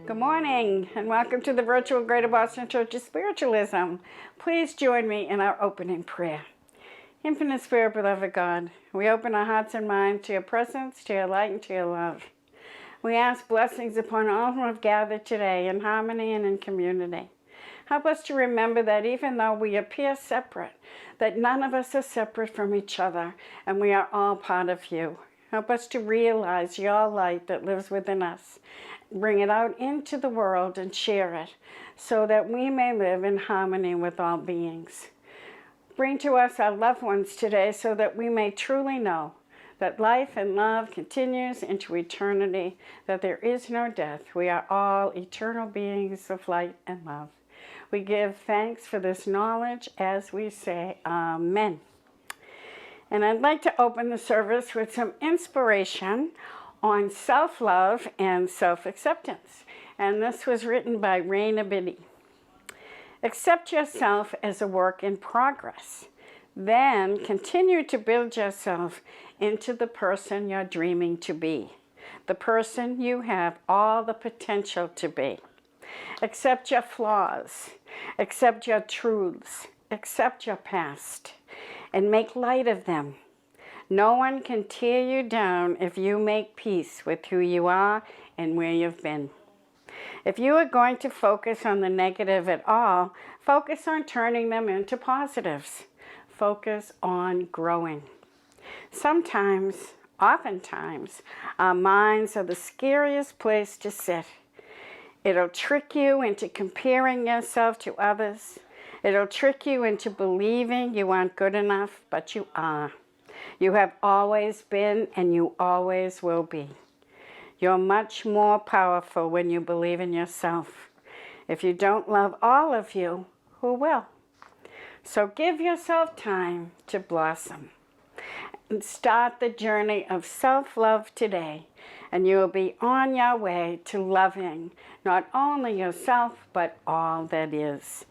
Good morning and welcome to the virtual Greater Boston Church of Spiritualism. Please join me in our opening prayer. Infinite Spirit, beloved God, we open our hearts and minds to your presence, to your light, and to your love. We ask blessings upon all who have gathered today in harmony and in community. Help us to remember that even though we appear separate, that none of us are separate from each other, and we are all part of you. Help us to realize your light that lives within us. Bring it out into the world and share it so that we may live in harmony with all beings. Bring to us our loved ones today so that we may truly know that life and love continues into eternity, that there is no death. We are all eternal beings of light and love. We give thanks for this knowledge as we say Amen. And I'd like to open the service with some inspiration on self-love and self-acceptance. And this was written by Raina Biddy. Accept yourself as a work in progress. Then continue to build yourself into the person you're dreaming to be, the person you have all the potential to be. Accept your flaws, accept your truths, accept your past, and make light of them. No one can tear you down if you make peace with who you are and where you've been. If you are going to focus on the negative at all, focus on turning them into positives. Focus on growing. Sometimes, oftentimes, our minds are the scariest place to sit. It'll trick you into comparing yourself to others. It'll trick you into believing you aren't good enough, but you are. You have always been and you always will be. You're much more powerful when you believe in yourself. If you don't love all of you, who will? So give yourself time to blossom. And start the journey of self-love today, and you will be on your way to loving not only yourself, but all that is.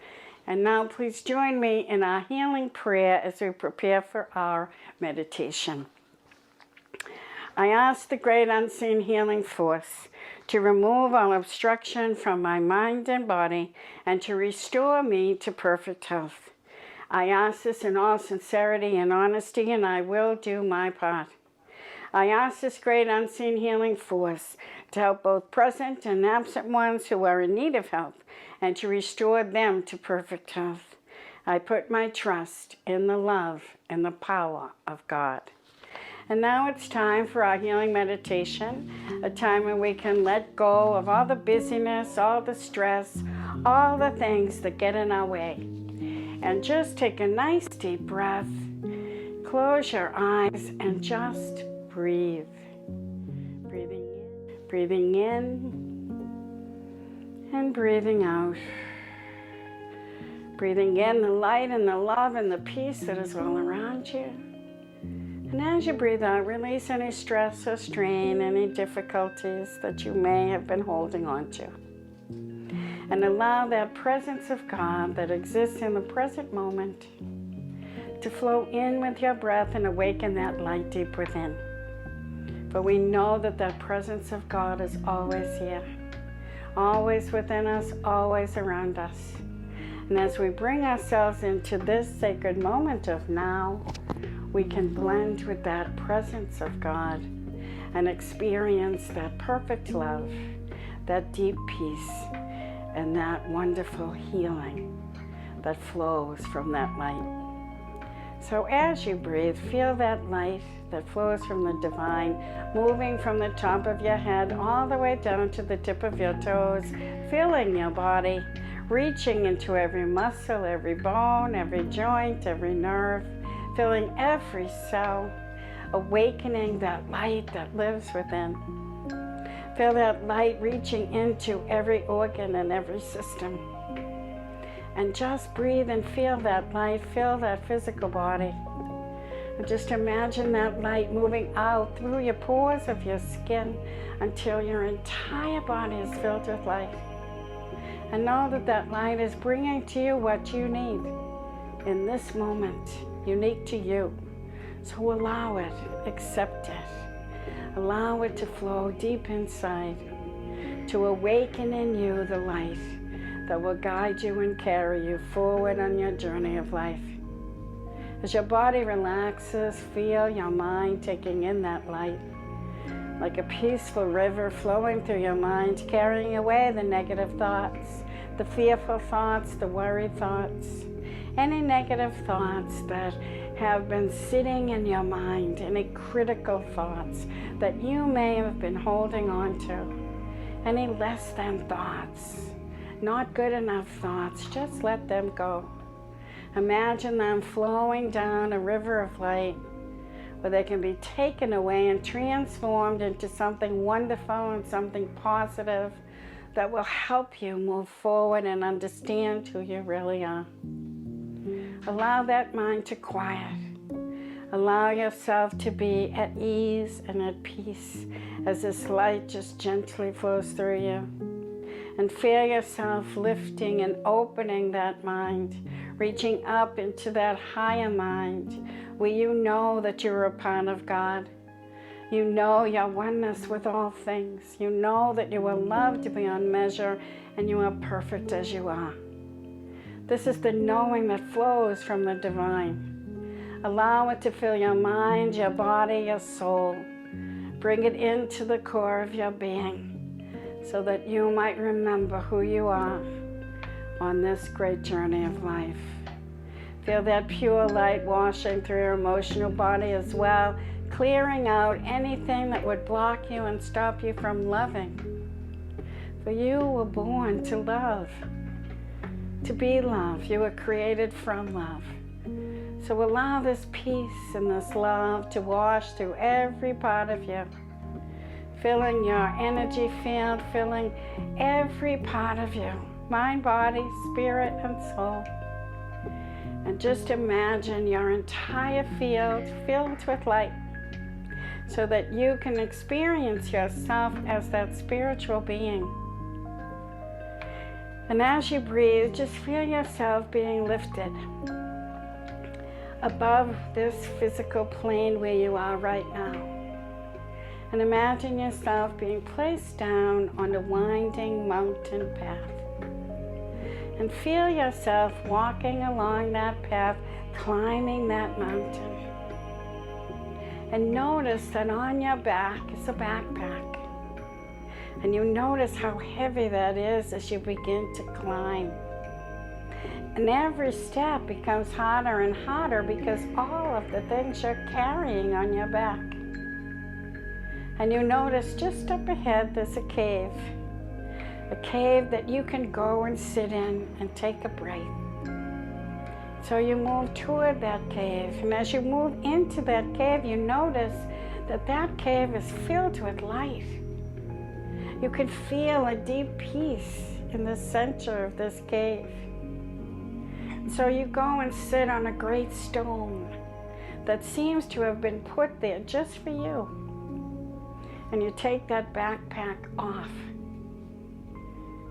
And now please join me in our healing prayer as we prepare for our meditation. I ask the great unseen healing force to remove all obstruction from my mind and body and to restore me to perfect health. I ask this in all sincerity and honesty, and I will do my part. I ask this great unseen healing force to help both present and absent ones who are in need of help and to restore them to perfect health. I put my trust in the love and the power of God. And now it's time for our healing meditation, a time when we can let go of all the busyness, all the stress, all the things that get in our way. And just take a nice deep breath, close your eyes, and just breathe. Breathing in and breathing out. Breathing in the light and the love and the peace that is all around you. And as you breathe out, release any stress or strain, any difficulties that you may have been holding on to. And allow that presence of God that exists in the present moment to flow in with your breath and awaken that light deep within. For we know that that presence of God is always here, always within us, always around us. And as we bring ourselves into this sacred moment of now, we can blend with that presence of God and experience that perfect love, that deep peace, and that wonderful healing that flows from that light. So as you breathe, feel that light that flows from the divine, moving from the top of your head all the way down to the tip of your toes, filling your body, reaching into every muscle, every bone, every joint, every nerve, filling every cell, awakening that light that lives within. Feel that light reaching into every organ and every system. And just breathe and feel that light, feel that physical body. And just imagine that light moving out through your pores of your skin until your entire body is filled with light. And know that that light is bringing to you what you need in this moment, unique to you. So allow it, accept it. Allow it to flow deep inside. to awaken in you the light that will guide you and carry you forward on your journey of life. As your body relaxes, feel your mind taking in that light, like a peaceful river flowing through your mind, carrying away the negative thoughts, the fearful thoughts, the worried thoughts, any negative thoughts that have been sitting in your mind, any critical thoughts that you may have been holding on to, any less than thoughts, not good enough thoughts, just let them go. Imagine them flowing down a river of light where they can be taken away and transformed into something wonderful and something positive that will help you move forward and understand who you really are. Allow that mind to quiet. Allow yourself to be at ease and at peace as this light just gently flows through you. And feel yourself lifting and opening that mind, reaching up into that higher mind where you know that you're a part of God. You know your oneness with all things. You know that you are loved beyond measure and you are perfect as you are. This is the knowing that flows from the divine. Allow it to fill your mind, your body, your soul. Bring it into the core of your being so that you might remember who you are on this great journey of life. Feel that pure light washing through your emotional body as well, clearing out anything that would block you and stop you from loving. For you were born to love, to be love. You were created from love. So allow this peace and this love to wash through every part of you, filling your energy field, filling every part of you, mind, body, spirit, and soul. And just imagine your entire field filled with light so that you can experience yourself as that spiritual being. And as you breathe, just feel yourself being lifted above this physical plane where you are right now. And imagine yourself being placed down on a winding mountain path. And feel yourself walking along that path, climbing that mountain. And notice that on your back is a backpack. And you notice how heavy that is as you begin to climb. And every step becomes harder and harder because all of the things you're carrying on your back. And you notice just up ahead there's a cave that you can go and sit in and take a break. So you move toward that cave, and as you move into that cave, you notice that that cave is filled with light. You can feel a deep peace in the center of this cave. So you go and sit on a great stone that seems to have been put there just for you. And you take that backpack off.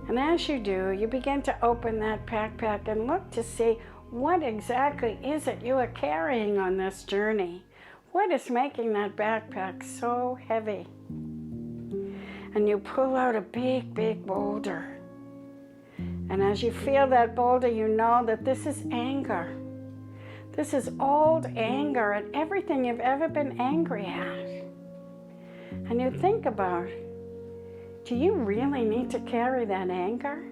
And as you do, you begin to open that backpack and look to see what exactly is it you are carrying on this journey. What is making that backpack so heavy? And you pull out a big, big boulder. And as you feel that boulder, you know that this is anger. This is old anger at everything you've ever been angry at. And you think about, do you really need to carry that anger?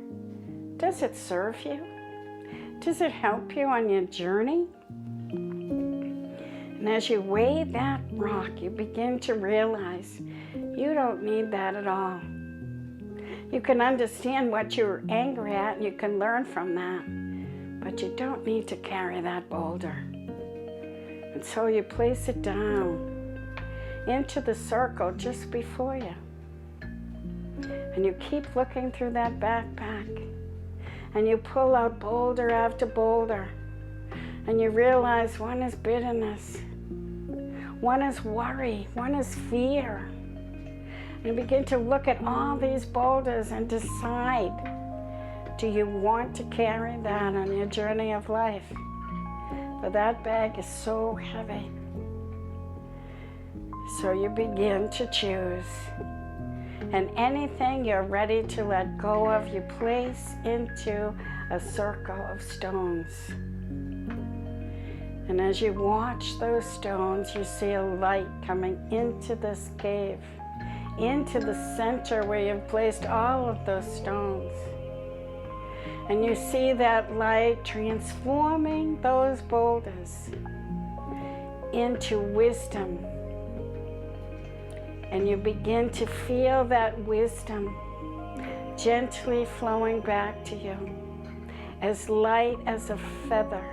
Does it serve you? Does it help you on your journey? And as you weigh that rock, you begin to realize you don't need that at all. You can understand what you're angry at and you can learn from that, but you don't need to carry that boulder. And so you place it down into the circle just before you. And you keep looking through that backpack and you pull out boulder after boulder and you realize one is bitterness, one is worry, one is fear. And you begin to look at all these boulders and decide, do you want to carry that on your journey of life? For that bag is so heavy. So you begin to choose. And anything you're ready to let go of, you place into a circle of stones. And as you watch those stones, you see a light coming into this cave, into the center where you've placed all of those stones. And you see that light transforming those boulders into wisdom. And you begin to feel that wisdom gently flowing back to you, as light as a feather.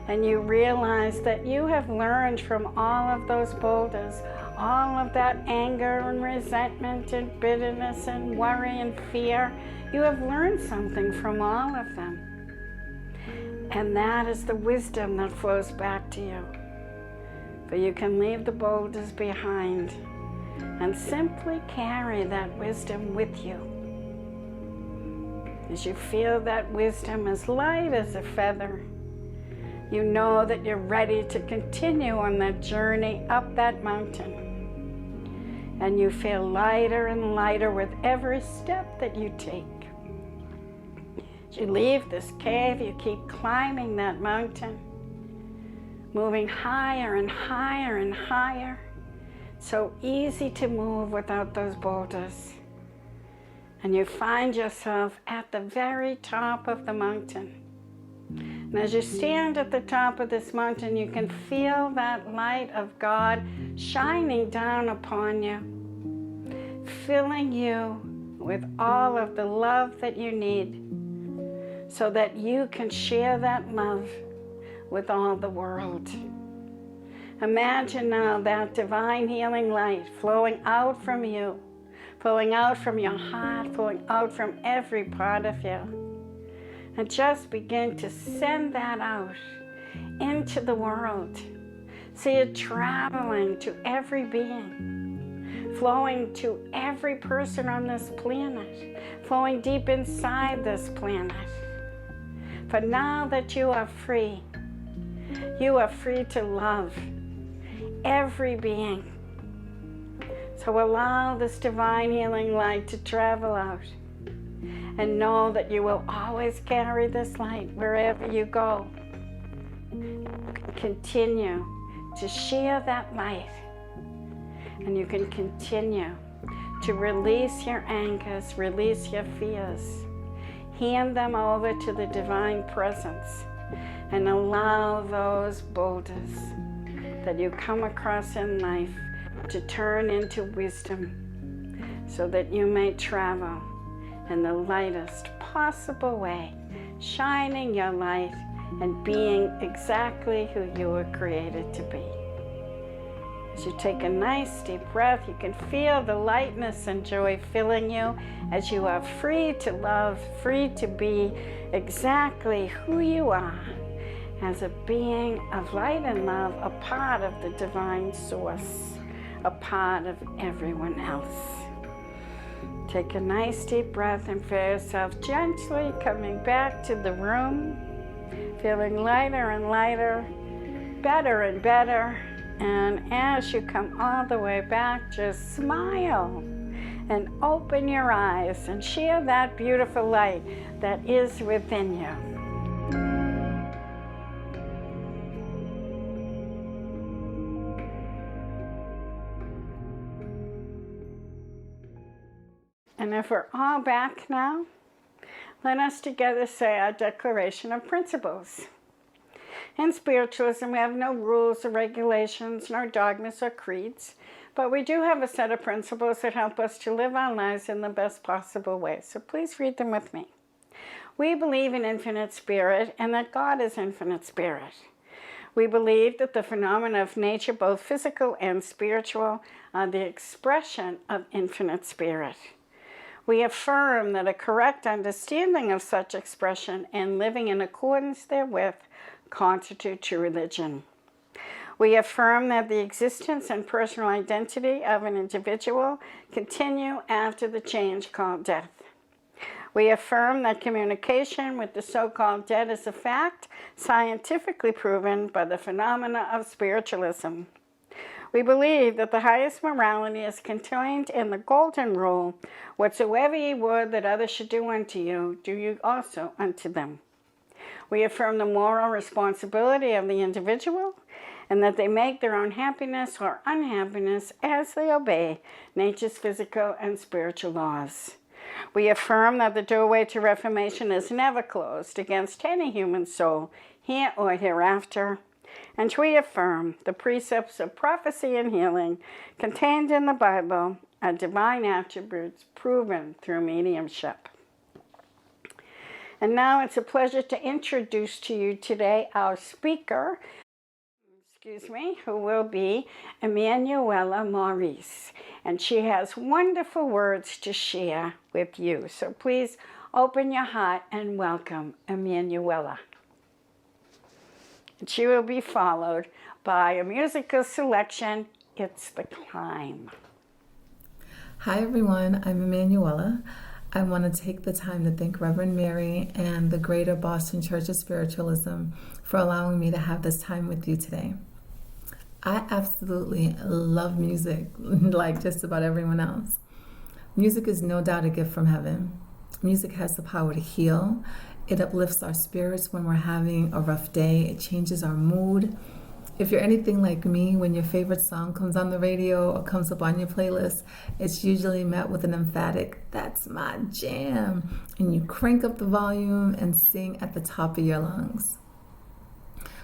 And you realize that you have learned from all of those boulders, all of that anger and resentment and bitterness and worry and fear. You have learned something from all of them. And that is the wisdom that flows back to you. For you can leave the boulders behind and simply carry that wisdom with you. As you feel that wisdom as light as a feather, you know that you're ready to continue on that journey up that mountain. And you feel lighter and lighter with every step that you take. As you leave this cave, you keep climbing that mountain, moving higher and higher and higher. So easy to move without those boulders. And you find yourself at the very top of the mountain. And as you stand at the top of this mountain, you can feel that light of God shining down upon you, filling you with all of the love that you need, so that you can share that love with all the world. Imagine now that divine healing light flowing out from you, flowing out from your heart, flowing out from every part of you. And just begin to send that out into the world. See it traveling to every being, flowing to every person on this planet, flowing deep inside this planet. For now that you are free to love every being. So allow this divine healing light to travel out. And know that you will always carry this light wherever you go. Continue to share that light. And you can continue to release your angers, release your fears. Hand them over to the divine presence. And allow those boulders that you come across in life to turn into wisdom, so that you may travel in the lightest possible way, shining your light and being exactly who you were created to be. As you take a nice deep breath, you can feel the lightness and joy filling you as you are free to love, free to be exactly who you are as a being of light and love, a part of the divine source, a part of everyone else. Take a nice deep breath and feel yourself gently coming back to the room, feeling lighter and lighter, better and better. And as you come all the way back, just smile and open your eyes and share that beautiful light that is within you. And if we're all back now, let us together say our declaration of principles. In spiritualism, we have no rules or regulations, no dogmas or creeds, but we do have a set of principles that help us to live our lives in the best possible way. So please read them with me. We believe in infinite spirit and that God is infinite spirit. We believe that the phenomena of nature, both physical and spiritual, are the expression of infinite spirit. We affirm that a correct understanding of such expression and living in accordance therewith constitute true religion. We affirm that the existence and personal identity of an individual continue after the change called death. We affirm that communication with the so-called dead is a fact scientifically proven by the phenomena of spiritualism. We believe that the highest morality is contained in the golden rule, whatsoever ye would that others should do unto you, do you also unto them. We affirm the moral responsibility of the individual, and that they make their own happiness or unhappiness as they obey nature's physical and spiritual laws. We affirm that the doorway to reformation is never closed against any human soul, here or hereafter. And we affirm the precepts of prophecy and healing contained in the Bible are divine attributes proven through mediumship. And now it's a pleasure to introduce to you today our speaker, who will be Emmanuela Maurice. And she has wonderful words to share with you. So please open your heart and welcome Emmanuela. And she will be followed by a musical selection, It's the Climb. Hi everyone, I'm Emmanuela. I want to take the time to thank Reverend Mary and the Greater Boston Church of Spiritualism for allowing me to have this time with you today. I absolutely love music, like just about everyone else. Music is no doubt a gift from heaven. Music has the power to heal. It uplifts our spirits when we're having a rough day. It changes our mood. If you're anything like me, when your favorite song comes on the radio or comes up on your playlist, it's usually met with an emphatic, "That's my jam," and you crank up the volume and sing at the top of your lungs.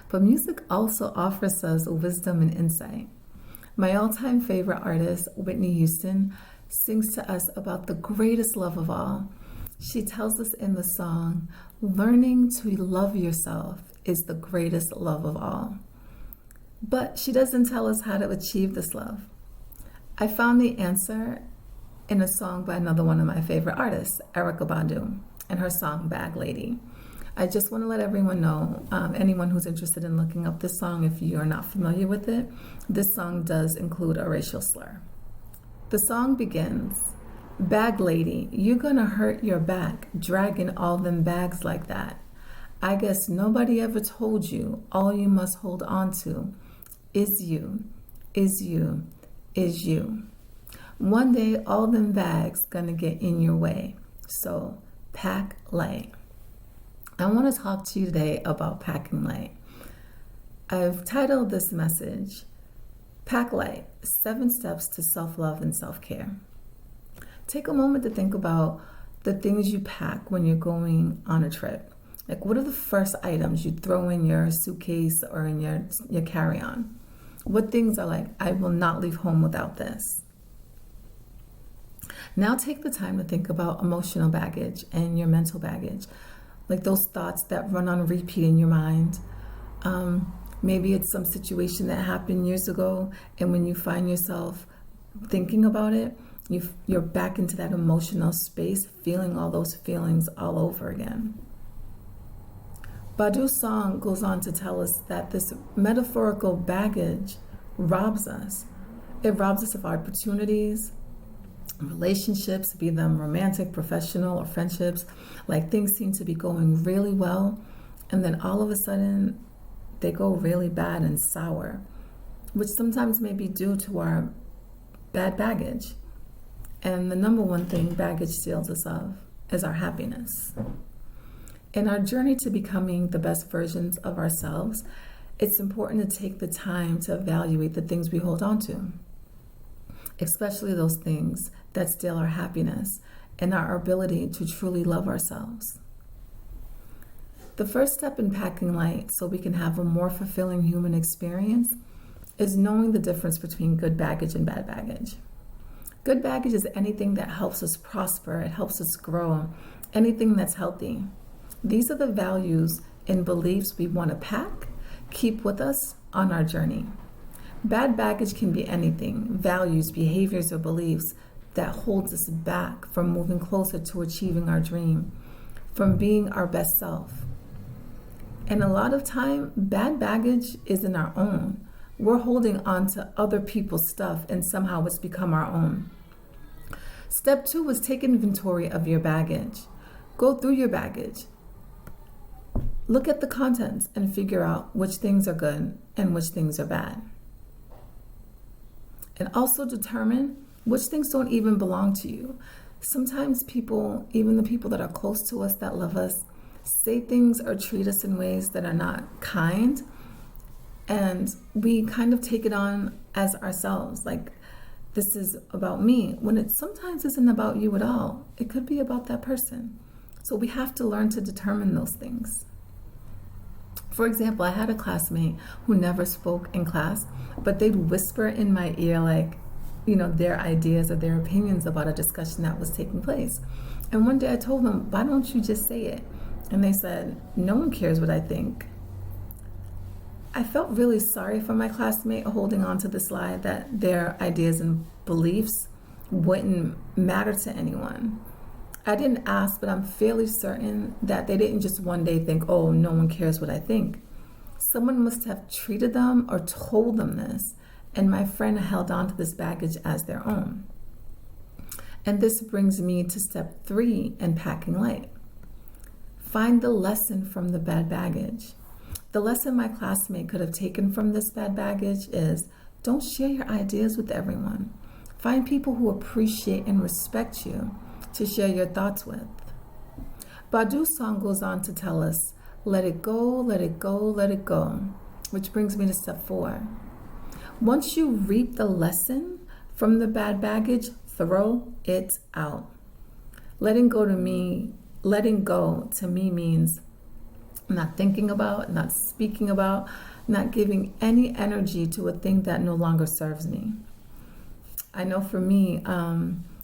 But music also offers us wisdom and insight. My all-time favorite artist, Whitney Houston, sings to us about the greatest love of all. She tells us in the song, "Learning to love yourself is the greatest love of all." But she doesn't tell us how to achieve this love. I found the answer in a song by another one of my favorite artists, Erykah Badu, and her song, Bag Lady. I just want to let everyone know, anyone who's interested in looking up this song, if you are not familiar with it, this song does include a racial slur. The song begins, "Bag lady, you gonna hurt your back, dragging all them bags like that. I guess nobody ever told you all you must hold on to is you, is you, is you. One day all them bags gonna get in your way, so pack light." I want to talk to you today about packing light. I've titled this message, Pack Light, 7 Steps to Self-Love and Self-Care. Take a moment to think about the things you pack when you're going on a trip. Like, what are the first items you throw in your suitcase or in your carry-on? What things are like, I will not leave home without this? Now take the time to think about emotional baggage and your mental baggage, like those thoughts that run on repeat in your mind. Maybe it's some situation that happened years ago, and when you find yourself thinking about it, you're back into that emotional space, feeling all those feelings all over again. Badu's song goes on to tell us that this metaphorical baggage robs us. It robs us of opportunities, relationships, be them romantic, professional, or friendships. Like, things seem to be going really well, and then all of a sudden they go really bad and sour, which sometimes may be due to our bad baggage. And the number one thing baggage steals us of is our happiness. In our journey to becoming the best versions of ourselves, it's important to take the time to evaluate the things we hold on to, especially those things that steal our happiness and our ability to truly love ourselves. The first step in packing light so we can have a more fulfilling human experience is knowing the difference between good baggage and bad baggage. Good baggage is anything that helps us prosper, it helps us grow, anything that's healthy. These are the values and beliefs we want to pack, keep with us on our journey. Bad baggage can be anything, values, behaviors, or beliefs that holds us back from moving closer to achieving our dream, from being our best self. And a lot of time, bad baggage isn't our own. We're holding on to other people's stuff, and somehow it's become our own. Step 2 is take inventory of your baggage. Go through your baggage. Look at the contents and figure out which things are good and which things are bad. And also determine which things don't even belong to you. Sometimes people, even the people that are close to us, that love us, say things or treat us in ways that are not kind. And we kind of take it on as ourselves, like this is about me, when it sometimes isn't about you at all. It could be about that person. So we have to learn to determine those things. For example, I had a classmate who never spoke in class, but they'd whisper in my ear, like, their ideas or their opinions about a discussion that was taking place. And one day I told them, why don't you just say it? And they said, no one cares what I think. I felt really sorry for my classmate holding on to this lie that their ideas and beliefs wouldn't matter to anyone. I didn't ask, but I'm fairly certain that they didn't just one day think, oh, no one cares what I think. Someone must have treated them or told them this, and my friend held on to this baggage as their own. And this brings me to step 3 in packing light. Find the lesson from the bad baggage. The lesson my classmate could have taken from this bad baggage is, don't share your ideas with everyone. Find people who appreciate and respect you to share your thoughts with. Badu's song goes on to tell us, let it go, let it go, let it go, which brings me to step 4. Once you reap the lesson from the bad baggage, throw it out. Letting go to me means not thinking about, not speaking about, not giving any energy to a thing that no longer serves me. I know for me,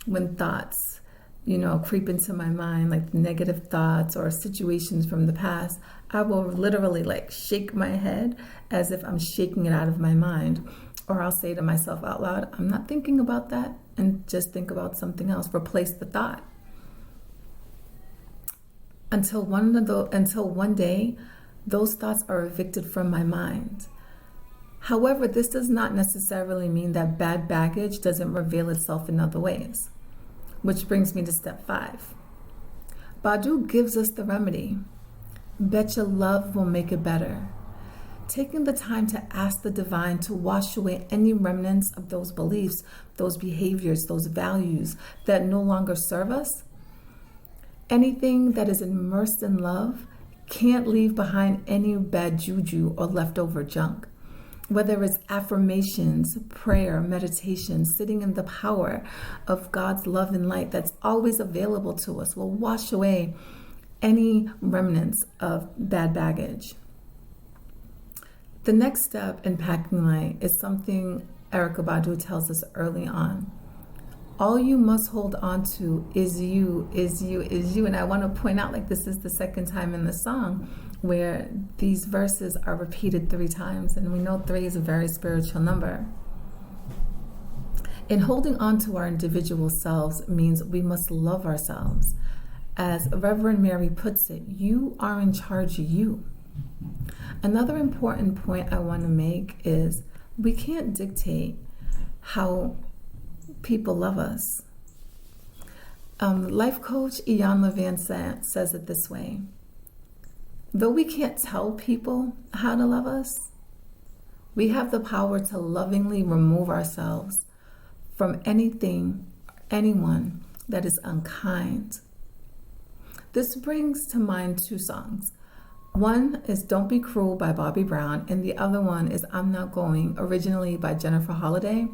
when thoughts, creep into my mind, like negative thoughts or situations from the past, I will literally shake my head as if I'm shaking it out of my mind. Or I'll say to myself out loud, I'm not thinking about that, and just think about something else. Replace the thought. Until one day, those thoughts are evicted from my mind. However, this does not necessarily mean that bad baggage doesn't reveal itself in other ways. Which brings me to step 5. Badu gives us the remedy. Bet your love will make it better. Taking the time to ask the divine to wash away any remnants of those beliefs, those behaviors, those values that no longer serve us. Anything that is immersed in love can't leave behind any bad juju or leftover junk. Whether it's affirmations, prayer, meditation, sitting in the power of God's love and light that's always available to us will wash away any remnants of bad baggage. The next step in packing light is something Erykah Badu tells us early on. All you must hold on to is you, is you, is you. And I want to point out, this is the second time in the song where these verses are repeated 3 times. And we know 3 is a very spiritual number. In holding on to our individual selves means we must love ourselves. As Reverend Mary puts it, you are in charge of you. Another important point I want to make is we can't dictate how people love us. Life coach Ian Levan says it this way. Though we can't tell people how to love us, we have the power to lovingly remove ourselves from anything, anyone that is unkind. This brings to mind 2 songs. One is Don't Be Cruel by Bobby Brown, and the other one is I'm Not Going, originally by Jennifer Holliday,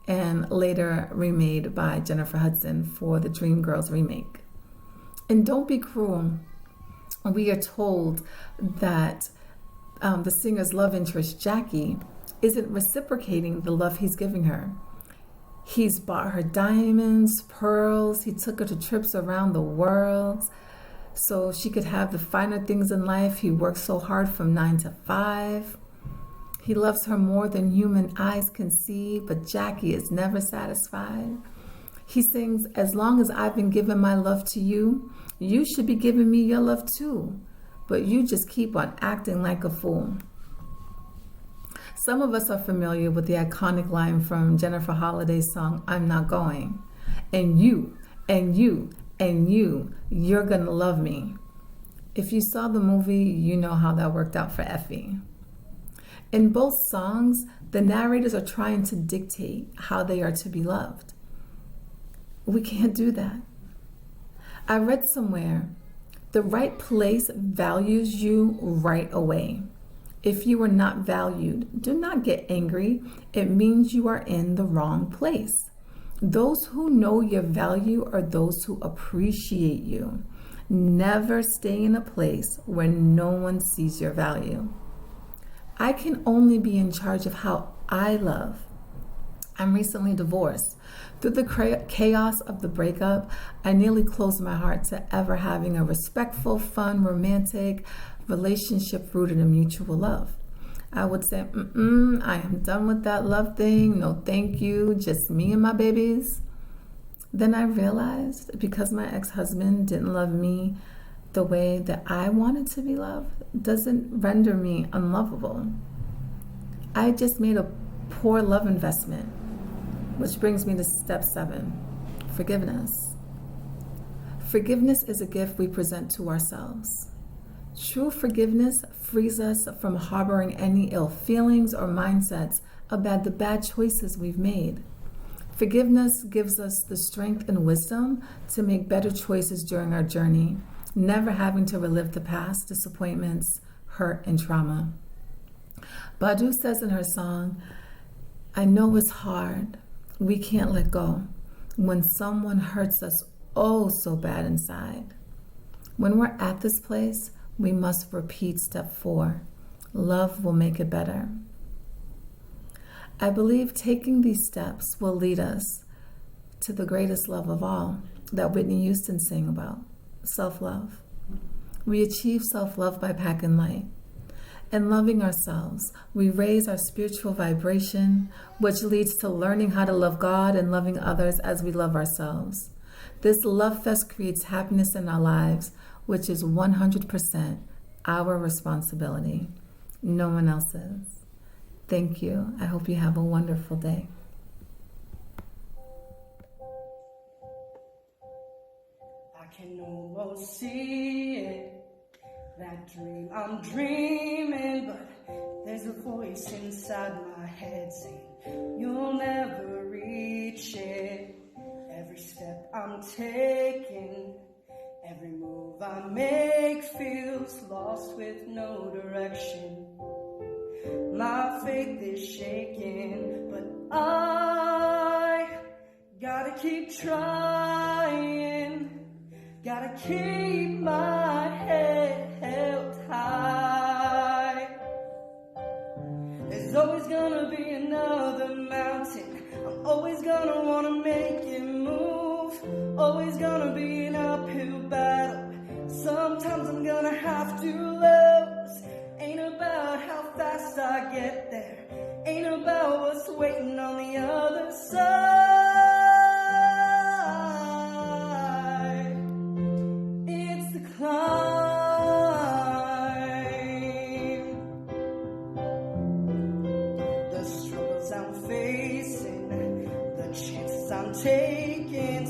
and later remade by Jennifer Hudson for the Dreamgirls remake. In Don't Be Cruel, we are told that the singer's love interest, Jackie, isn't reciprocating the love he's giving her. He's bought her diamonds, pearls, he took her to trips around the world so she could have the finer things in life. He worked so hard from 9 to 5. He loves her more than human eyes can see, but Jackie is never satisfied. He sings, as long as I've been giving my love to you, you should be giving me your love too, but you just keep on acting like a fool. Some of us are familiar with the iconic line from Jennifer Holliday's song, I'm Not Going. And you, and you, and you're gonna love me. If you saw the movie, you know how that worked out for Effie. In both songs, the narrators are trying to dictate how they are to be loved. We can't do that. I read somewhere, the right place values you right away. If you are not valued, do not get angry. It means you are in the wrong place. Those who know your value are those who appreciate you. Never stay in a place where no one sees your value. I can only be in charge of how I love. I'm recently divorced. Through the chaos of the breakup, I nearly closed my heart to ever having a respectful, fun, romantic relationship rooted in mutual love. I would say, I am done with that love thing. No, thank you. Just me and my babies. Then I realized because my ex-husband didn't love me the way that I wanted to be loved doesn't render me unlovable. I just made a poor love investment, which brings me to step 7, forgiveness. Forgiveness is a gift we present to ourselves. True forgiveness frees us from harboring any ill feelings or mindsets about the bad choices we've made. Forgiveness gives us the strength and wisdom to make better choices during our journey, never having to relive the past disappointments, hurt, and trauma. Badu says in her song, I know it's hard, we can't let go, when someone hurts us oh so bad inside. When we're at this place, we must repeat step 4. Love will make it better. I believe taking these steps will lead us to the greatest love of all that Whitney Houston sang about, self-love. We achieve self-love by packing light. In loving ourselves, we raise our spiritual vibration, which leads to learning how to love God and loving others as we love ourselves. This love fest creates happiness in our lives, which is 100% our responsibility. No one else's. Thank you. I hope you have a wonderful day. I can almost see it, that dream I'm dreaming, but there's a voice inside my head saying you'll never reach it. Every step I'm taking, every move I make feels lost with no direction. My faith is shaking, but I gotta keep trying. Gotta keep my head held high. There's always gonna be another mountain. I'm always gonna wanna make it move. Always gonna be an uphill battle. Sometimes I'm gonna have to lose. Ain't about how fast I get there. Ain't about what's waiting on the other side. It's the climb. The struggles I'm facing, the chances I'm taking,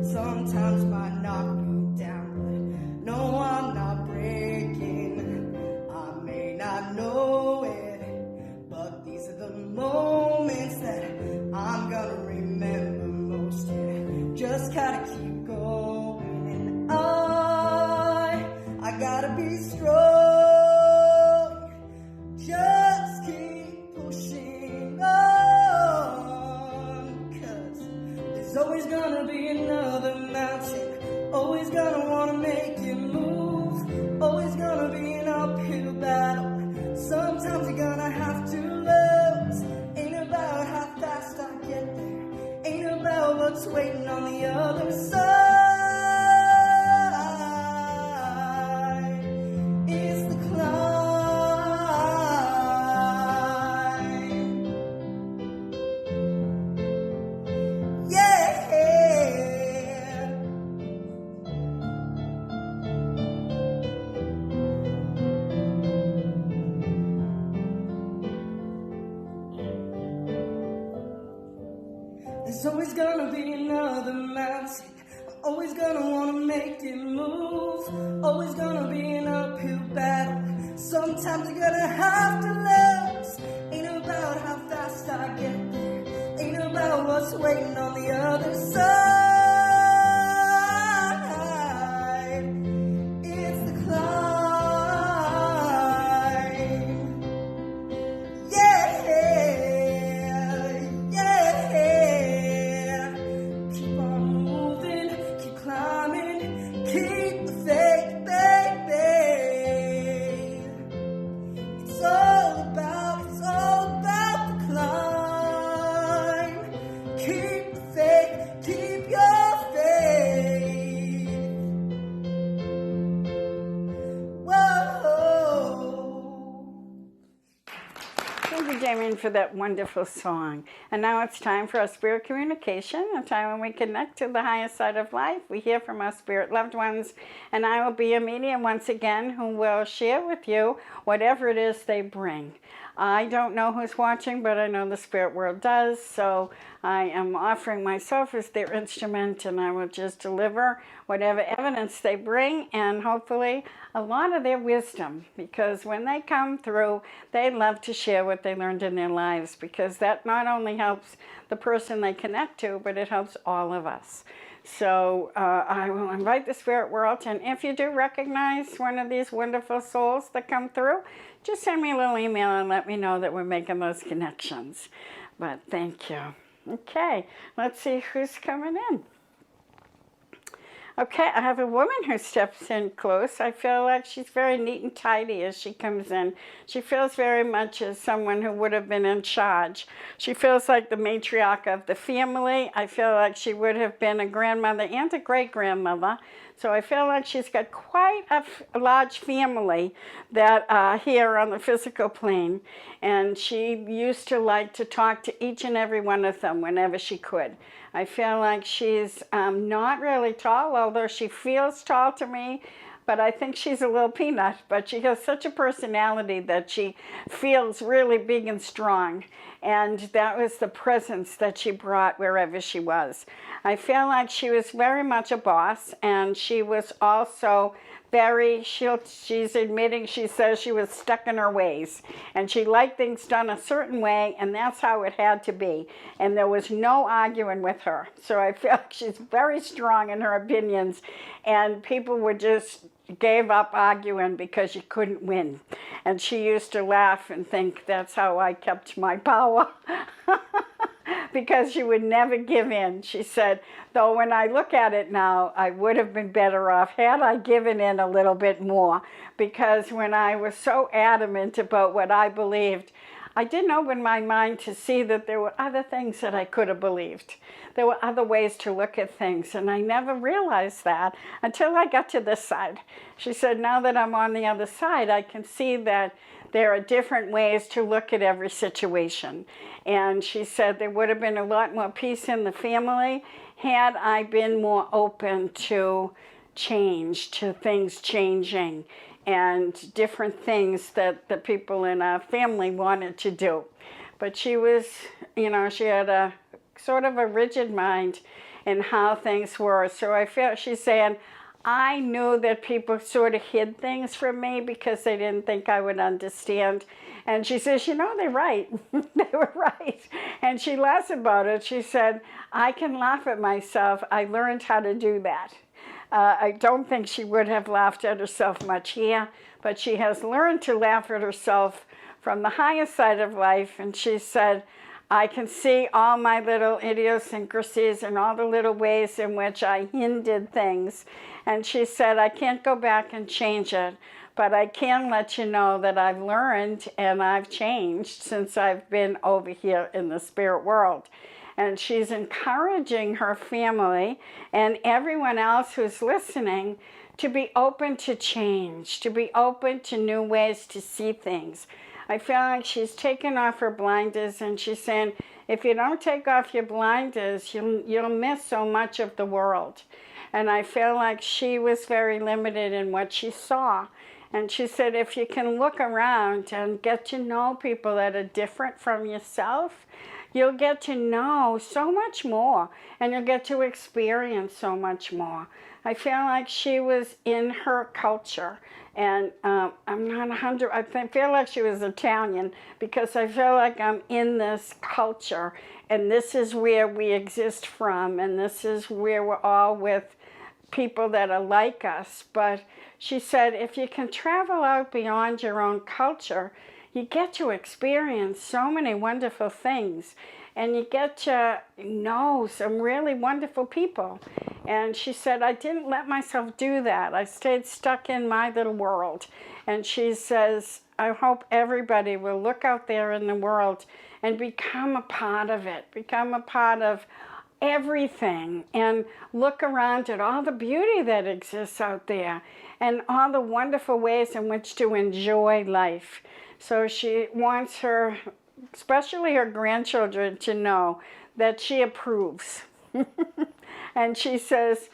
sometimes might knock me down, but no, I'm not breaking. I may not know it, but these are the moments that I'm gonna remember most. Yeah, just gotta keep going, and I gotta be strong. Just keep pushing on, 'cause there's always gonna be another mountain. Always gonna wanna make it move. Always gonna be an uphill battle. Sometimes you're gonna have to lose. Ain't about how fast I get there. Ain't about what's waiting on the other side. It's the climb. Yeah. There's always gonna be another mountain. I'm always gonna wanna make it move. Always gonna be an uphill battle. Sometimes you're gonna have to lose. fast I get there. Ain't about what's waiting on the other side. It's the climb. Yeah, yeah. Keep on moving, keep climbing, keep the faith, baby. It's all about the climb. Keep the faith, keep your faith. Whoa. Thank you, Damien, for that wonderful song. And now it's time for our spirit communication, a time when we connect to the highest side of life. We hear from our spirit loved ones, and I will be a medium once again who will share with you whatever it is they bring. I don't know who's watching, but I know the spirit world does, so I am offering myself as their instrument, and I will just deliver whatever evidence they bring, and hopefully a lot of their wisdom, because when they come through, they love to share what they learned in their lives, because that not only helps the person they connect to, but it helps all of us. So I will invite the spirit world, and if you do recognize one of these wonderful souls that come through, just send me a little email and let me know that we're making those connections. But thank you. Okay, let's see who's coming in. Okay, I have a woman who steps in close. I feel like she's very neat and tidy as she comes in. She feels very much as someone who would have been in charge. She feels like the matriarch of the family. I feel like she would have been a grandmother and a great-grandmother. So I feel like she's got quite a large family that are here on the physical plane. And she used to like to talk to each and every one of them whenever she could. I feel like she's not really tall, although she feels tall to me. But I think she's a little peanut. But she has such a personality that she feels really big and strong. And that was the presence that she brought wherever she was. I feel like she was very much a boss, and she was also very, she's admitting, she says she was stuck in her ways, and she liked things done a certain way, and that's how it had to be, and there was no arguing with her. So I feel like she's very strong in her opinions, and people would just gave up arguing because you couldn't win. And she used to laugh and think that's how I kept my power. Because she would never give in. She said, though when I look at it now, I would have been better off had I given in a little bit more. Because when I was so adamant about what I believed, I didn't open my mind to see that there were other things that I could have believed. There were other ways to look at things, and I never realized that until I got to this side. She said, now that I'm on the other side, I can see that there are different ways to look at every situation. And she said there would have been a lot more peace in the family had I been more open to change, to things changing, and different things that the people in our family wanted to do. But she was, you know, she had a sort of a rigid mind in how things were. So I feel she's saying, I knew that people sort of hid things from me because they didn't think I would understand. And she says, you know, they're right. They were right. And she laughs about it. She said, I can laugh at myself. I learned how to do that. I don't think she would have laughed at herself much here, but she has learned to laugh at herself from the highest side of life. And she said, I can see all my little idiosyncrasies and all the little ways in which I hindered things. And she said, I can't go back and change it, but I can let you know that I've learned and I've changed since I've been over here in the spirit world. And she's encouraging her family and everyone else who's listening to be open to change, to be open to new ways to see things. I feel like she's taken off her blinders, and she's saying, if you don't take off your blinders, you'll miss so much of the world. And I feel like she was very limited in what she saw. And she said, if you can look around and get to know people that are different from yourself, you'll get to know so much more, and you'll get to experience so much more. I feel like she was in her culture, and I'm not 100, feel like she was Italian, because I feel like I'm in this culture, and this is where we exist from, and this is where we're all with people that are like us. But she said, if you can travel out beyond your own culture, you get to experience so many wonderful things, and you get to know some really wonderful people. And she said, I didn't let myself do that. I stayed stuck in my little world. And she says, I hope everybody will look out there in the world and become a part of it, become a part of everything, and look around at all the beauty that exists out there and all the wonderful ways in which to enjoy life. So she wants her, especially her grandchildren, to know that she approves. And she says,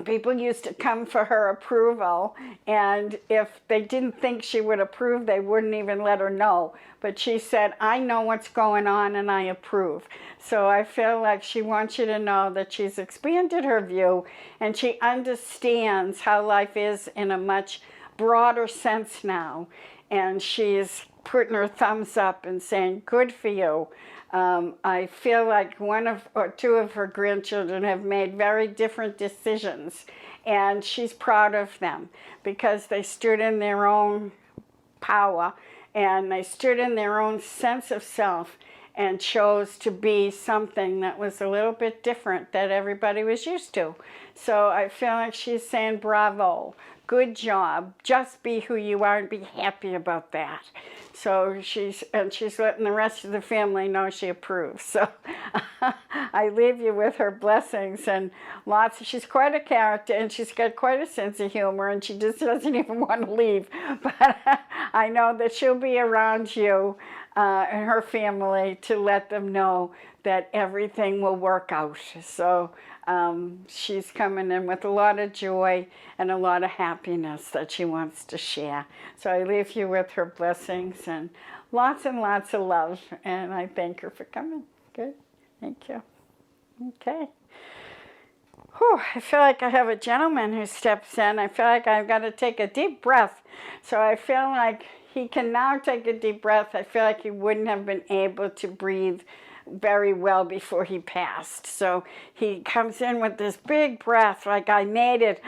people used to come for her approval, and if they didn't think she would approve, they wouldn't even let her know. But she said, I know what's going on and I approve. So I feel like she wants you to know that she's expanded her view, and she understands how life is in a much broader sense now. And she's putting her thumbs up and saying, good for you. I feel like one of or two of her grandchildren have made very different decisions, and she's proud of them because they stood in their own power, and they stood in their own sense of self and chose to be something that was a little bit different that everybody was used to. So I feel like she's saying, bravo, good job, just be who you are and be happy about that. So she's letting the rest of the family know she approves. So I leave you with her blessings and she's quite a character, and she's got quite a sense of humor, and she just doesn't even want to leave. But I know that she'll be around you and her family to let them know that everything will work out. So she's coming in with a lot of joy and a lot of happiness that she wants to share. So I leave you with her blessings and lots of love. And I thank her for coming. Good. Thank you. Okay. Whew, I feel like I have a gentleman who steps in. I feel like I've got to take a deep breath. So I feel like he can now take a deep breath. I feel like he wouldn't have been able to breathe very well before he passed. So he comes in with this big breath, like I made it.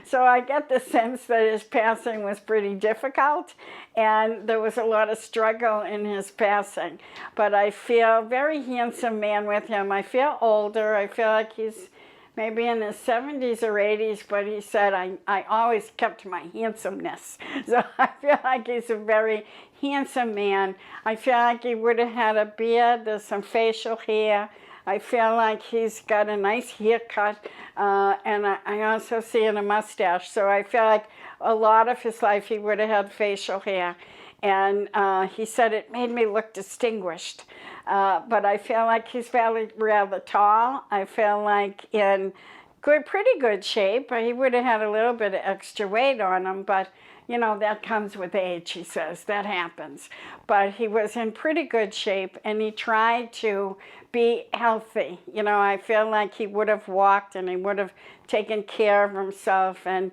So I get the sense that his passing was pretty difficult, and there was a lot of struggle in his passing. But I feel very handsome man with him. I feel older. I feel like he's maybe in his 70s or 80s, but he said, I always kept my handsomeness. So I feel like he's a very handsome man. I feel like he would have had a beard, there's some facial hair. I feel like he's got a nice haircut, and I also see in a mustache. So I feel like a lot of his life he would have had facial hair. And he said it made me look distinguished. But I feel like he's rather tall. I feel like in pretty good shape. He would have had a little bit of extra weight on him, but you know, that comes with age, he says. That happens. But he was in pretty good shape, and he tried to be healthy. You know, I feel like he would have walked and he would have taken care of himself. And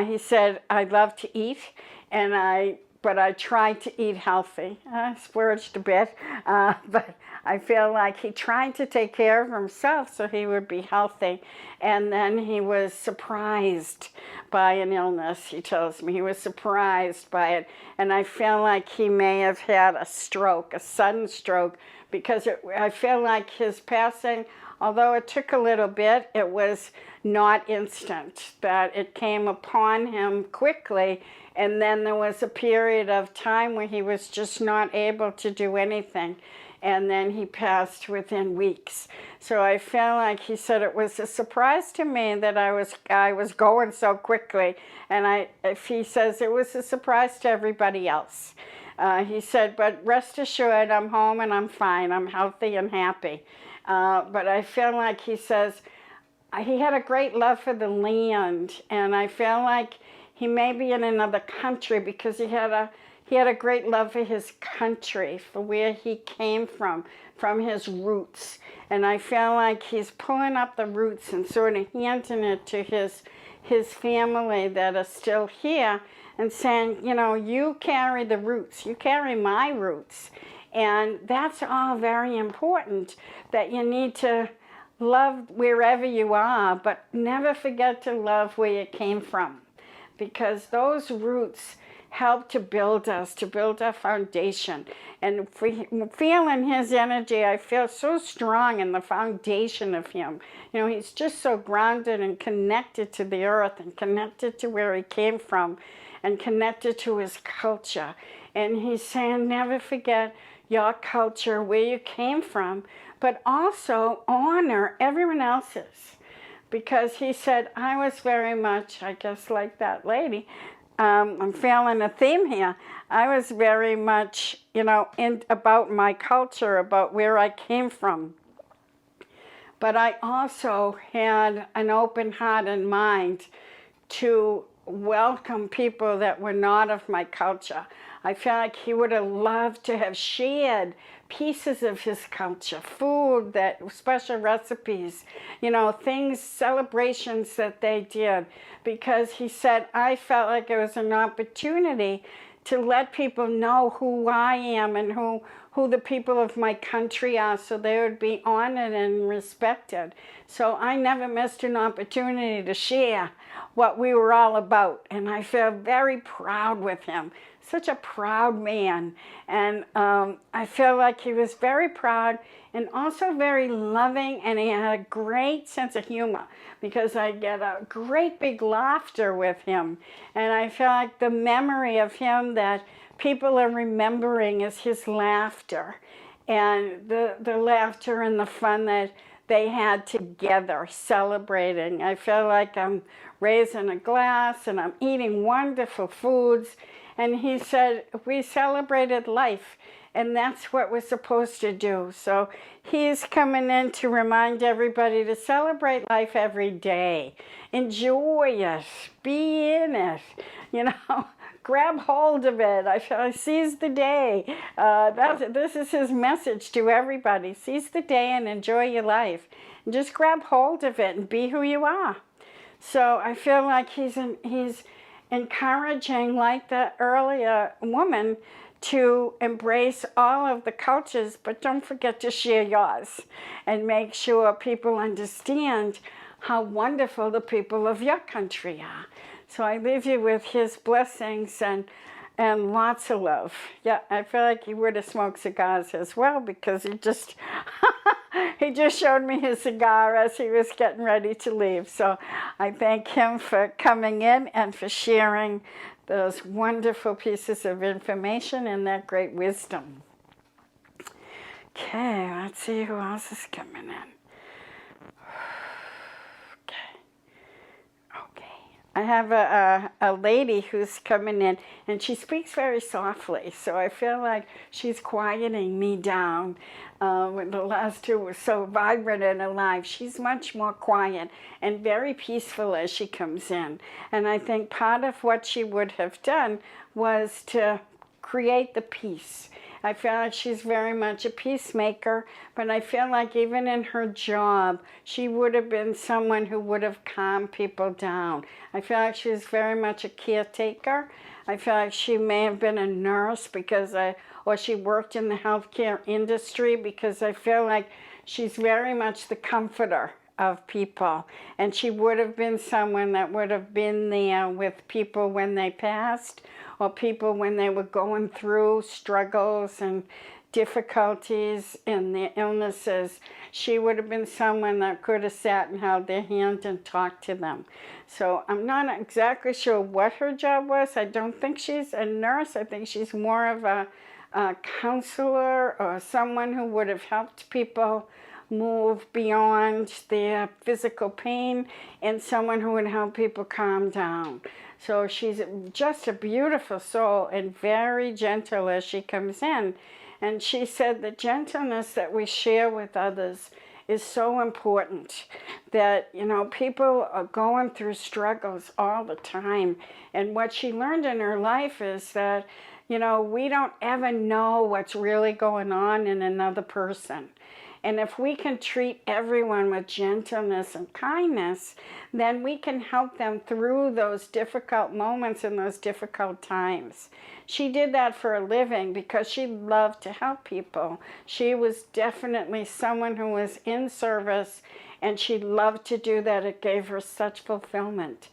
he said, I love to eat, but I tried to eat healthy. I splurged a bit, but I feel like he tried to take care of himself so he would be healthy. And then he was surprised by an illness, he tells me. He was surprised by it. And I feel like he may have had a stroke, a sudden stroke, because I feel like his passing, although it took a little bit, it was not instant, that it came upon him quickly. And then there was a period of time where he was just not able to do anything. And then he passed within weeks. So I feel like he said it was a surprise to me that I was going so quickly. And he says it was a surprise to everybody else. He said, but rest assured, I'm home and I'm fine. I'm healthy and happy. But I feel like he says he had a great love for the land. And I feel like he may be in another country because he had he had a great love for his country, for where he came from his roots. And I feel like he's pulling up the roots and sort of handing it to his family that are still here and saying, you know, you carry the roots, you carry my roots. And that's all very important, that you need to love wherever you are, but never forget to love where you came from, because those roots help to build us, to build our foundation. And feeling his energy, I feel so strong in the foundation of him. You know, he's just so grounded and connected to the earth and connected to where he came from and connected to his culture. And he's saying, never forget your culture, where you came from, but also honor everyone else's. Because he said, I was very much, I guess, like that lady. I'm feeling a theme here. I was very much, you know, about my culture, about where I came from. But I also had an open heart and mind to welcome people that were not of my culture. I feel like he would have loved to have shared pieces of his culture, food, that special recipes, you know, things, celebrations that they did, because he said, I felt like it was an opportunity to let people know who I am and who the people of my country are, so they would be honored and respected. So I never missed an opportunity to share what we were all about, and I feel very proud with him. Such a proud man, and I feel like he was very proud and also very loving, and he had a great sense of humor, because I get a great big laughter with him, and I feel like the memory of him that people are remembering is his laughter, and the laughter and the fun that they had together celebrating. I feel like I'm raising a glass and I'm eating wonderful foods. And he said, we celebrated life, and that's what we're supposed to do. So he's coming in to remind everybody to celebrate life every day. Enjoy it. Be in it. You know, grab hold of it. I feel like seize the day. This is his message to everybody. Seize the day and enjoy your life. And just grab hold of it and be who you are. So I feel like he's encouraging, like the earlier woman, to embrace all of the cultures, but don't forget to share yours and make sure people understand how wonderful the people of your country are. So I leave you with his blessings and lots of love. Yeah, I feel like he would have smoked cigars as well, because he just he just showed me his cigar as he was getting ready to leave. So I thank him for coming in and for sharing those wonderful pieces of information and that great wisdom. Okay, let's see who else is coming in. I have a lady who's coming in, and she speaks very softly, so I feel like she's quieting me down. When the last two were so vibrant and alive, she's much more quiet and very peaceful as she comes in. And I think part of what she would have done was to create the peace. I feel like she's very much a peacemaker, but I feel like even in her job, she would have been someone who would have calmed people down. I feel like she's very much a caretaker. I feel like she may have been a nurse or she worked in the healthcare industry, because I feel like she's very much the comforter of people. And she would have been someone that would have been there with people when they passed, or people when they were going through struggles and difficulties and their illnesses. She would have been someone that could have sat and held their hand and talked to them. So I'm not exactly sure what her job was. I don't think she's a nurse. I think she's more of a counselor, or someone who would have helped people move beyond their physical pain, and someone who would help people calm down. So she's just a beautiful soul and very gentle as she comes in. And she said the gentleness that we share with others is so important, that, you know, people are going through struggles all the time. And what she learned in her life is that, you know, we don't ever know what's really going on in another person. And if we can treat everyone with gentleness and kindness, then we can help them through those difficult moments and those difficult times. She did that for a living because she loved to help people. She was definitely someone who was in service, and she loved to do that. It gave her such fulfillment.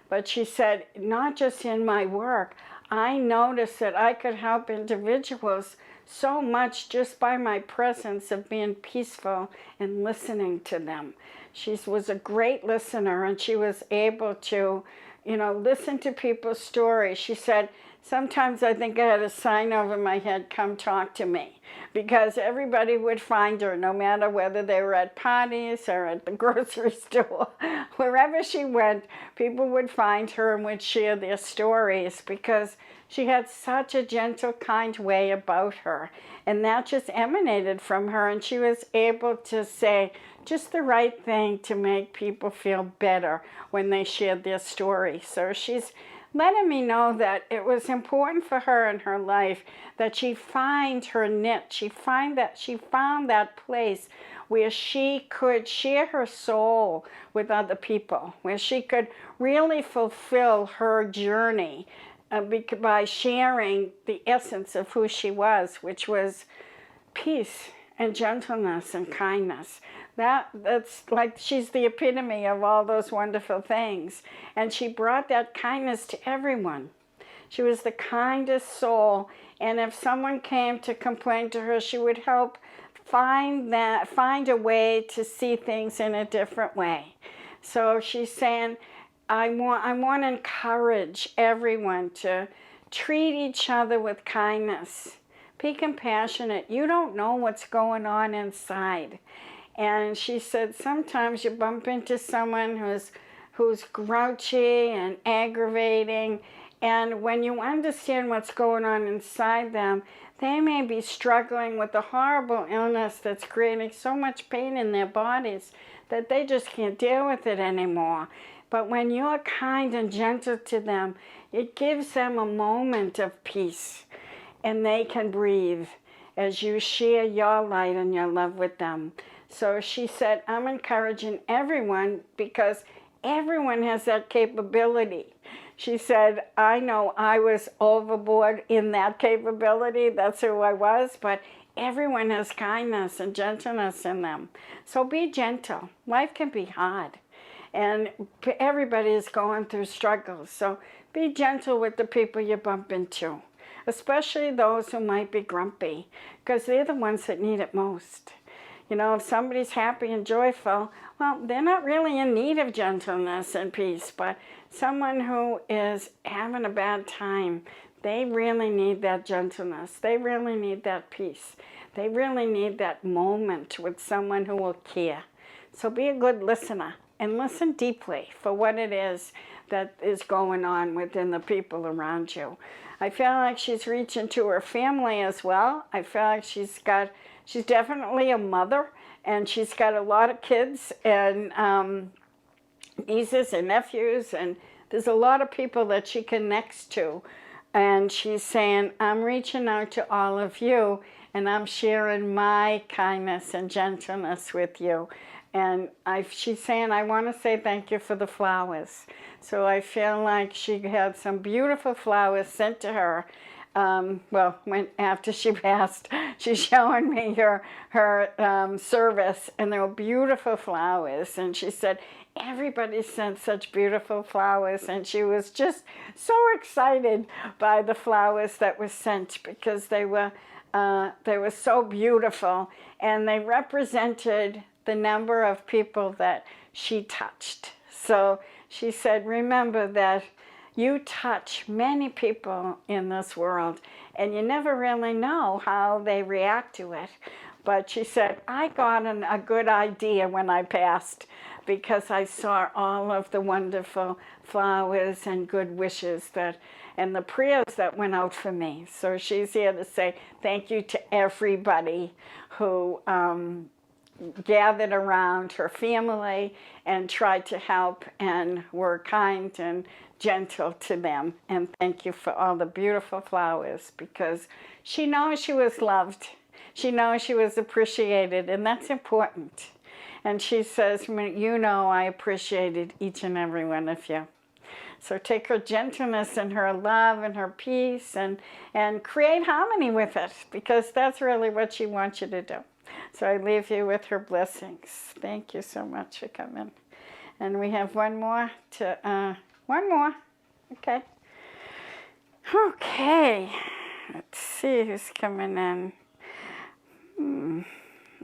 But she said, not just in my work, I noticed that I could help individuals so much just by my presence of being peaceful and listening to them. She was a great listener, and she was able to, you know, listen to people's stories. She said, sometimes I think I had a sign over my head, come talk to me, because everybody would find her, no matter whether they were at parties or at the grocery store. Wherever she went, people would find her and would share their stories, because she had such a gentle, kind way about her. And that just emanated from her, and she was able to say just the right thing to make people feel better when they shared their story. So she's letting me know that it was important for her in her life that she find her niche. She found that place where she could share her soul with other people, where she could really fulfill her journey by sharing the essence of who she was, which was peace and gentleness and kindness. That's like, she's the epitome of all those wonderful things. And she brought that kindness to everyone. She was the kindest soul. And if someone came to complain to her, she would help find a way to see things in a different way. So she's saying, I want to encourage everyone to treat each other with kindness. Be compassionate. You don't know what's going on inside. And she said sometimes you bump into someone who's grouchy and aggravating, and when you understand what's going on inside them, they may be struggling with a horrible illness that's creating so much pain in their bodies that they just can't deal with it anymore. But when you're kind and gentle to them, it gives them a moment of peace, and they can breathe as you share your light and your love with them. So she said, I'm encouraging everyone, because everyone has that capability. She said, I know I was overboard in that capability. That's who I was. But everyone has kindness and gentleness in them. So be gentle. Life can be hard, and everybody is going through struggles. So be gentle with the people you bump into, especially those who might be grumpy, because they're the ones that need it most. You know, if somebody's happy and joyful, well, they're not really in need of gentleness and peace, but someone who is having a bad time, they really need that gentleness. They really need that peace. They really need that moment with someone who will care. So be a good listener and listen deeply for what it is that is going on within the people around you. I feel like she's reaching to her family as well. I feel like she's definitely a mother, and she's got a lot of kids and nieces and nephews, and there's a lot of people that she connects to. And she's saying, I'm reaching out to all of you, and I'm sharing my kindness and gentleness with you. And she's saying, I want to say thank you for the flowers. So I feel like she had some beautiful flowers sent to her. After she passed, she's showing me her service, and they were beautiful flowers. And she said, everybody sent such beautiful flowers, and she was just so excited by the flowers that were sent, because they were so beautiful, and they represented the number of people that she touched. So she said, remember that you touch many people in this world, and you never really know how they react to it. But she said, I got a good idea when I passed, because I saw all of the wonderful flowers and good wishes and the prayers that went out for me. So she's here to say thank you to everybody who gathered around her family and tried to help and were kind and gentle to them. And thank you for all the beautiful flowers, because she knows she was loved. She knows she was appreciated, and that's important. And she says, you know, I appreciated each and every one of you. So take her gentleness and her love and her peace and create harmony with it, because that's really what she wants you to do. So I leave you with her blessings. Thank you so much for coming. And we have one more. Okay. Okay. Let's see who's coming in.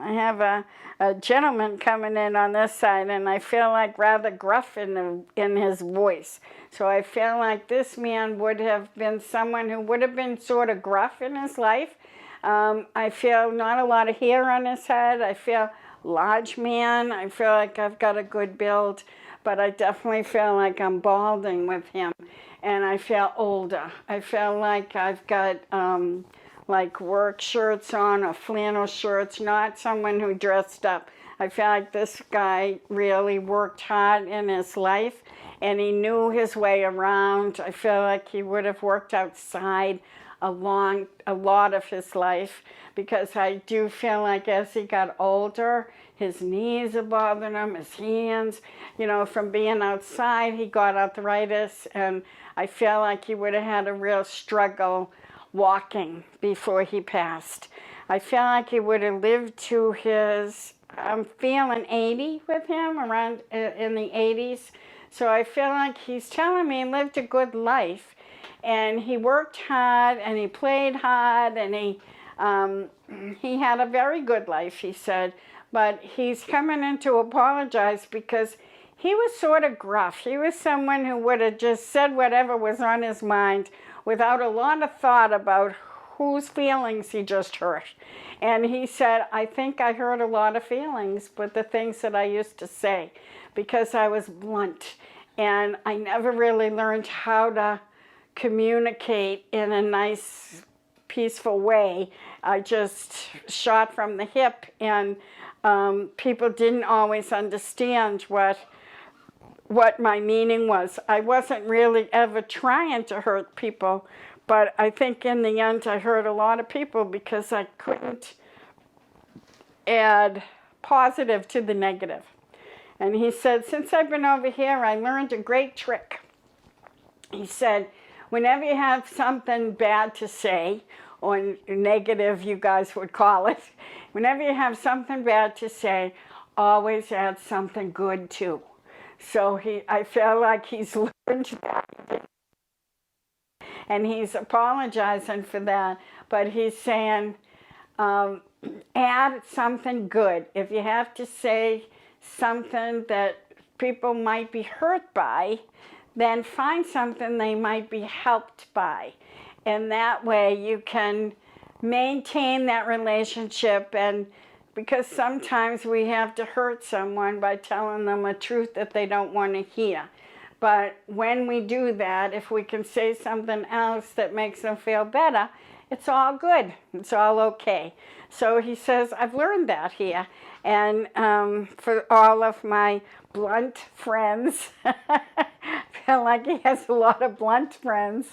I have a gentleman coming in on this side, and I feel like rather gruff in his voice. So I feel like this man would have been someone who would have been sort of gruff in his life. I feel not a lot of hair on his head. I feel large man. I feel like I've got a good build, but I definitely feel like I'm balding with him. And I feel older. I feel like I've got like work shirts on or flannel shirts, not someone who dressed up. I feel like this guy really worked hard in his life and he knew his way around. I feel like he would have worked outside a lot of his life, because I do feel like as he got older, his knees are bothering him, his hands, you know, from being outside, he got arthritis, and I feel like he would have had a real struggle walking before he passed. I feel like he would have lived to his, I'm feeling 80 with him, around in the 80s. So I feel like he's telling me he lived a good life, and he worked hard and he played hard, and he had a very good life, he said. But he's coming in to apologize because he was sort of gruff. He was someone who would have just said whatever was on his mind without a lot of thought about whose feelings he just hurt. And he said, I think I hurt a lot of feelings with the things that I used to say, because I was blunt and I never really learned how to communicate in a nice, peaceful way. I just shot from the hip, and people didn't always understand what my meaning was. I wasn't really ever trying to hurt people, but I think in the end I hurt a lot of people because I couldn't add positive to the negative. And he said, since I've been over here, I learned a great trick. He said, whenever you have something bad to say, or negative you guys would call it, whenever you have something bad to say, always add something good too. So I feel like he's learned that. And he's apologizing for that, but he's saying, add something good. If you have to say something that people might be hurt by, then find something they might be helped by. And that way you can maintain that relationship. And because sometimes we have to hurt someone by telling them a truth that they don't want to hear. But when we do that, if we can say something else that makes them feel better, it's all good. It's all okay. So he says, I've learned that here. And for all of my blunt friends, I feel like he has a lot of blunt friends,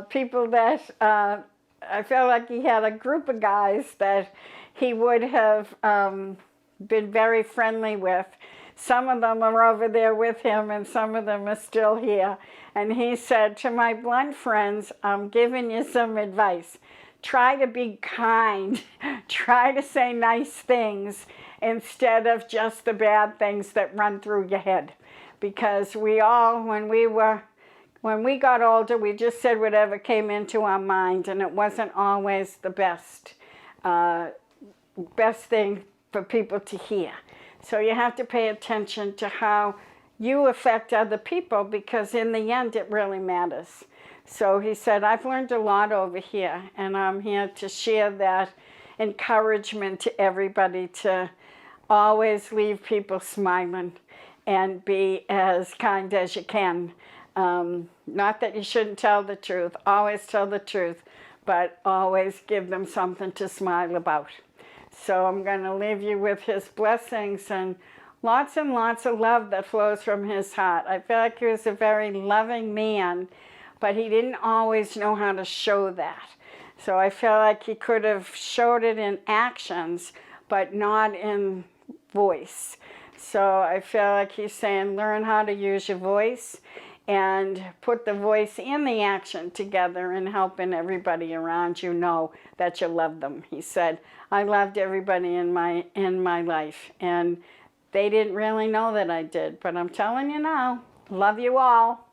people that I feel like he had a group of guys that he would have been very friendly with. Some of them are over there with him, and some of them are still here. And he said, to my blunt friends, I'm giving you some advice. Try to be kind. Try to say nice things instead of just the bad things that run through your head. Because we all, when we got older, we just said whatever came into our mind, and it wasn't always the best thing for people to hear. So you have to pay attention to how you affect other people, because in the end it really matters. So he said, I've learned a lot over here, and I'm here to share that encouragement to everybody to always leave people smiling and be as kind as you can. Not that you shouldn't tell the truth, always tell the truth, but always give them something to smile about. So I'm going to leave you with his blessings and lots of love that flows from his heart. I feel like he was a very loving man, but he didn't always know how to show that. So I feel like he could have showed it in actions, but not in voice. So I feel like he's saying, learn how to use your voice and put the voice and the action together and helping everybody around you know that you love them. He said, I loved everybody in my life, and they didn't really know that I did, but I'm telling you now, love you all.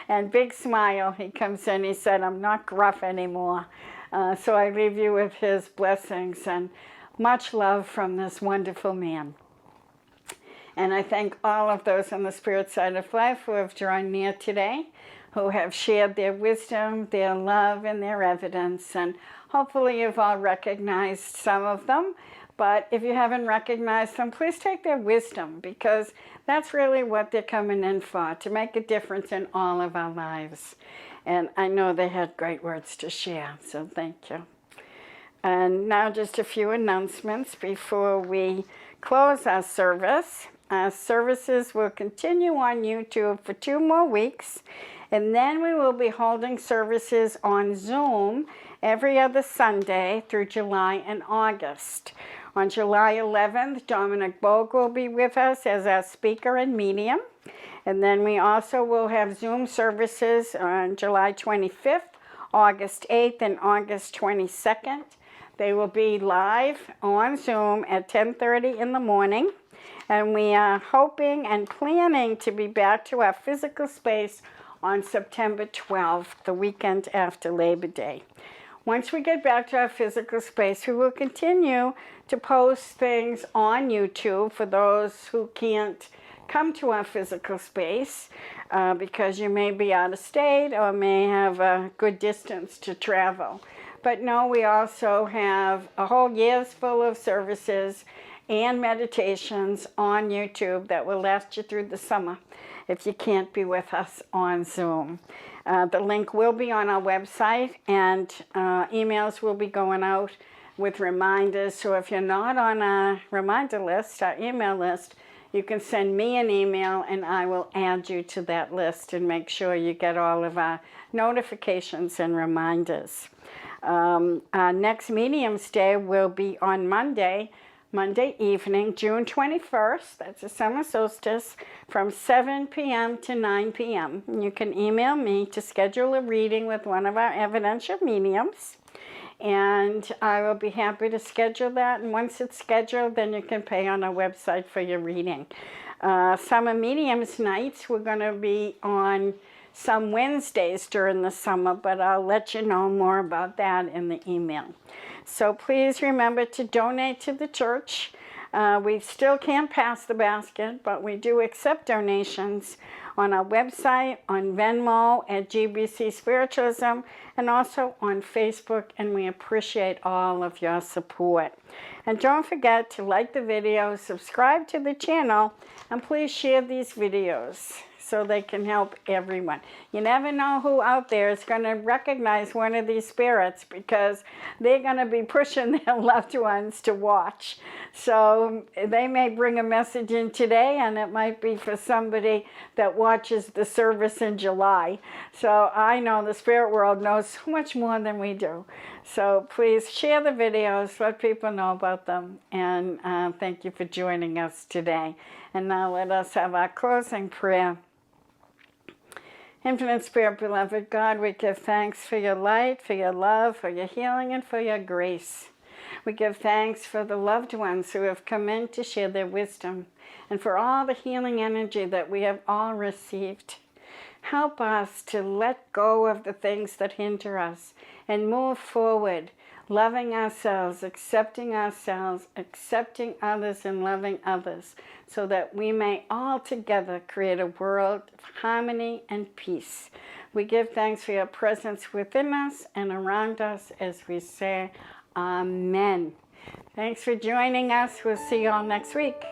And big smile. He comes in, he said, I'm not gruff anymore. So I leave you with his blessings and much love from this wonderful man. And I thank all of those on the spirit side of life who have drawn near today, who have shared their wisdom, their love, and their evidence. And hopefully you've all recognized some of them. But if you haven't recognized them, please take their wisdom, because that's really what they're coming in for, to make a difference in all of our lives. And I know they had great words to share, so thank you. And now just a few announcements before we close our service. Our services will continue on YouTube for 2 more weeks, and then we will be holding services on Zoom every other Sunday through July and August. On July 11th, Dominic Bogue will be with us as our speaker and medium. And then we also will have Zoom services on July 25th, August 8th, and August 22nd. They will be live on Zoom at 10:30 in the morning. And we are hoping and planning to be back to our physical space on September 12th, the weekend after Labor Day. Once we get back to our physical space, we will continue to post things on YouTube for those who can't come to our physical space because you may be out of state or may have a good distance to travel. But no, we also have a whole year's full of services and meditations on YouTube that will last you through the summer if you can't be with us on Zoom. The link will be on our website, and emails will be going out with reminders. So if you're not on our reminder list, our email list, you can send me an email and I will add you to that list and make sure you get all of our notifications and reminders. Our next Medium's Day will be on Monday evening, June 21st, that's a summer solstice, from 7 p.m. to 9 p.m. You can email me to schedule a reading with one of our evidential mediums, and I will be happy to schedule that. And once it's scheduled, then you can pay on our website for your reading. Summer Mediums nights, we're going to be on some Wednesdays during the summer, but I'll let you know more about that in the email. So please remember to donate to the church. We still can't pass the basket, but we do accept donations on our website, on Venmo at GBC Spiritualism, and also on Facebook, and we appreciate all of your support. And don't forget to like the video, subscribe to the channel, and please share these videos so they can help everyone. You never know who out there is going to recognize one of these spirits, because they're going to be pushing their loved ones to watch. So they may bring a message in today, and it might be for somebody that watches the service in July. So I know the spirit world knows so much more than we do. So please share the videos, let people know about them, and thank you for joining us today. And now let us have our closing prayer. Infinite Spirit, beloved God, we give thanks for your light, for your love, for your healing, and for your grace. We give thanks for the loved ones who have come in to share their wisdom, and for all the healing energy that we have all received. Help us to let go of the things that hinder us and move forward, loving ourselves, accepting others, and loving others, so that we may all together create a world of harmony and peace. We give thanks for your presence within us and around us as we say, Amen. Thanks for joining us. We'll see you all next week.